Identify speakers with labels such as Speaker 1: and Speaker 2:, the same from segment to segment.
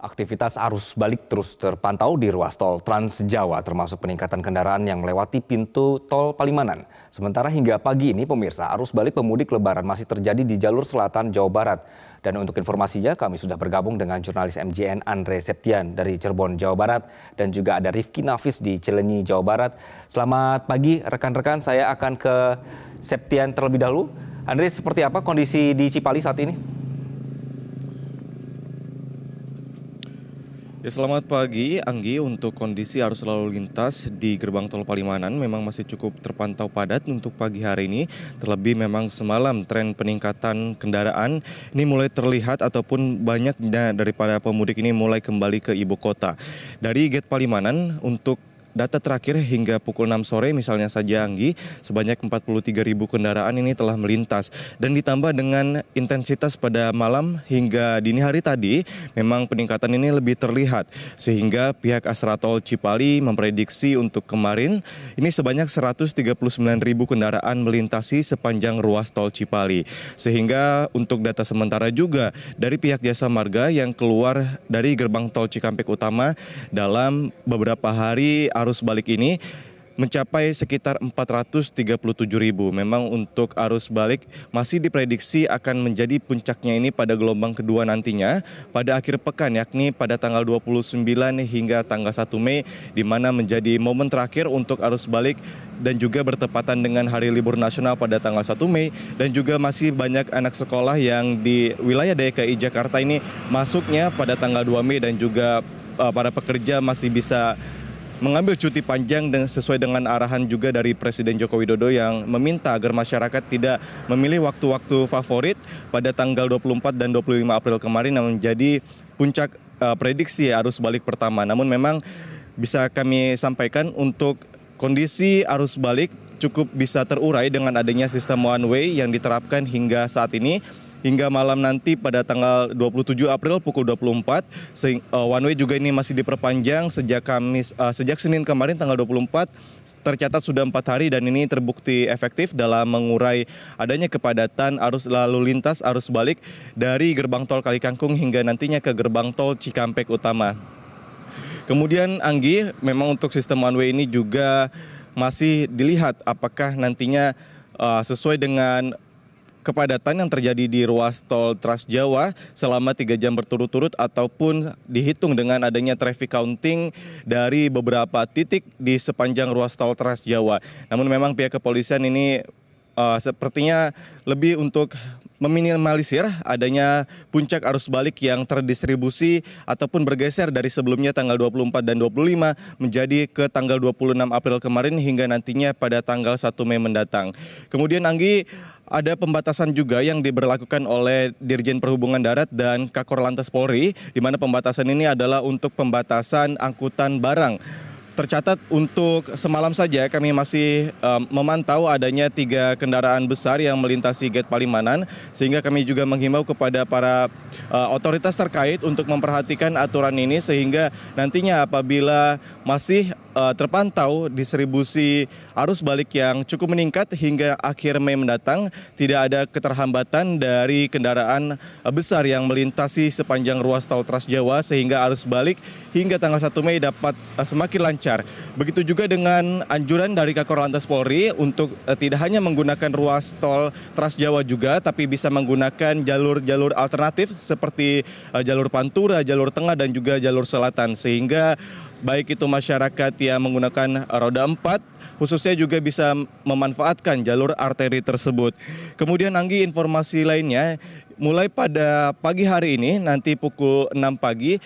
Speaker 1: Aktivitas arus balik terus terpantau di ruas tol Trans Jawa, termasuk peningkatan kendaraan yang melewati pintu tol Palimanan. Sementara hingga pagi ini, pemirsa, arus balik pemudik Lebaran masih terjadi di jalur selatan Jawa Barat. Dan untuk informasinya, kami sudah bergabung dengan jurnalis MJN Andre Septian dari Cirebon, Jawa Barat, dan juga ada Rifki Nafis di Cilenyi, Jawa Barat. Selamat pagi rekan-rekan, saya akan ke Septian terlebih dahulu. Andre, seperti apa kondisi di Cipali saat ini?
Speaker 2: Ya, selamat pagi, Anggi. Untuk kondisi arus lalu lintas di gerbang tol Palimanan memang masih cukup terpantau padat untuk pagi hari ini. Terlebih memang semalam tren peningkatan kendaraan ini mulai terlihat ataupun banyaknya daripada pemudik ini mulai kembali ke ibu kota. Dari gate Palimanan untuk data terakhir hingga pukul 6 sore misalnya saja, Anggi, sebanyak 43.000 kendaraan ini telah melintas. Dan ditambah dengan intensitas pada malam hingga dini hari tadi, memang peningkatan ini lebih terlihat. Sehingga pihak Astra Tol Cipali memprediksi untuk kemarin ini sebanyak 139.000 kendaraan melintasi sepanjang ruas tol Cipali. Sehingga untuk data sementara juga dari pihak Jasa Marga yang keluar dari gerbang tol Cikampek Utama dalam beberapa hari arus balik ini mencapai sekitar 437.000. Memang untuk arus balik masih diprediksi akan menjadi puncaknya ini pada gelombang kedua nantinya pada akhir pekan, yakni pada tanggal 29 hingga tanggal 1 Mei, di mana menjadi momen terakhir untuk arus balik dan juga bertepatan dengan hari libur nasional pada tanggal 1 Mei, dan juga masih banyak anak sekolah yang di wilayah DKI Jakarta ini masuknya pada tanggal 2 Mei, dan juga para pekerja masih bisa mengambil cuti panjang dan sesuai dengan arahan juga dari Presiden Joko Widodo yang meminta agar masyarakat tidak memilih waktu-waktu favorit pada tanggal 24 dan 25 April kemarin yang menjadi puncak prediksi arus balik pertama. Namun memang bisa kami sampaikan untuk kondisi arus balik cukup bisa terurai dengan adanya sistem one way yang diterapkan hingga saat ini. Hingga malam nanti pada tanggal 27 April pukul 24, one way juga ini masih diperpanjang sejak Senin kemarin tanggal 24, tercatat sudah 4 hari, dan ini terbukti efektif dalam mengurai adanya kepadatan arus lalu lintas arus balik dari gerbang tol Kalikangkung hingga nantinya ke gerbang tol Cikampek Utama. Kemudian, Anggi, memang untuk sistem one way ini juga masih dilihat apakah nantinya sesuai dengan kepadatan yang terjadi di ruas tol Trans Jawa selama 3 jam berturut-turut, ataupun dihitung dengan adanya traffic counting dari beberapa titik di sepanjang ruas tol Trans Jawa. Namun memang pihak kepolisian ini sepertinya lebih untuk meminimalisir adanya puncak arus balik yang terdistribusi ataupun bergeser dari sebelumnya tanggal 24 dan 25 menjadi ke tanggal 26 April kemarin hingga nantinya pada tanggal 1 Mei mendatang. Kemudian, Anggi, ada pembatasan juga yang diberlakukan oleh Dirjen Perhubungan Darat dan Kakor Lantas Polri, di mana pembatasan ini adalah untuk pembatasan angkutan barang. Tercatat untuk semalam saja kami masih memantau adanya 3 kendaraan besar yang melintasi gate Palimanan, sehingga kami juga menghimbau kepada para otoritas terkait untuk memperhatikan aturan ini, sehingga nantinya apabila masih terpantau distribusi arus balik yang cukup meningkat hingga akhir Mei mendatang, tidak ada keterhambatan dari kendaraan besar yang melintasi sepanjang ruas tol Trans Jawa, sehingga arus balik hingga tanggal 1 Mei dapat semakin lancar. Begitu juga dengan anjuran dari Kakor Lantas Polri untuk tidak hanya menggunakan ruas tol Trans Jawa juga, tapi bisa menggunakan jalur-jalur alternatif seperti jalur Pantura, jalur tengah, dan juga jalur selatan, sehingga baik itu masyarakat yang menggunakan roda 4 khususnya juga bisa memanfaatkan jalur arteri tersebut. Kemudian, Anggi, informasi lainnya, mulai pada pagi hari ini nanti pukul 6 pagi,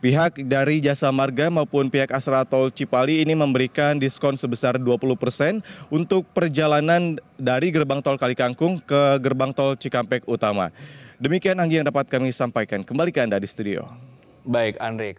Speaker 2: pihak dari Jasa Marga maupun pihak Astra Tol Cipali ini memberikan diskon sebesar 20% untuk perjalanan dari gerbang tol Kalikangkung ke gerbang tol Cikampek Utama. Demikian, Anggi, yang dapat kami sampaikan. Kembali ke Anda di studio.
Speaker 1: Baik, Andre.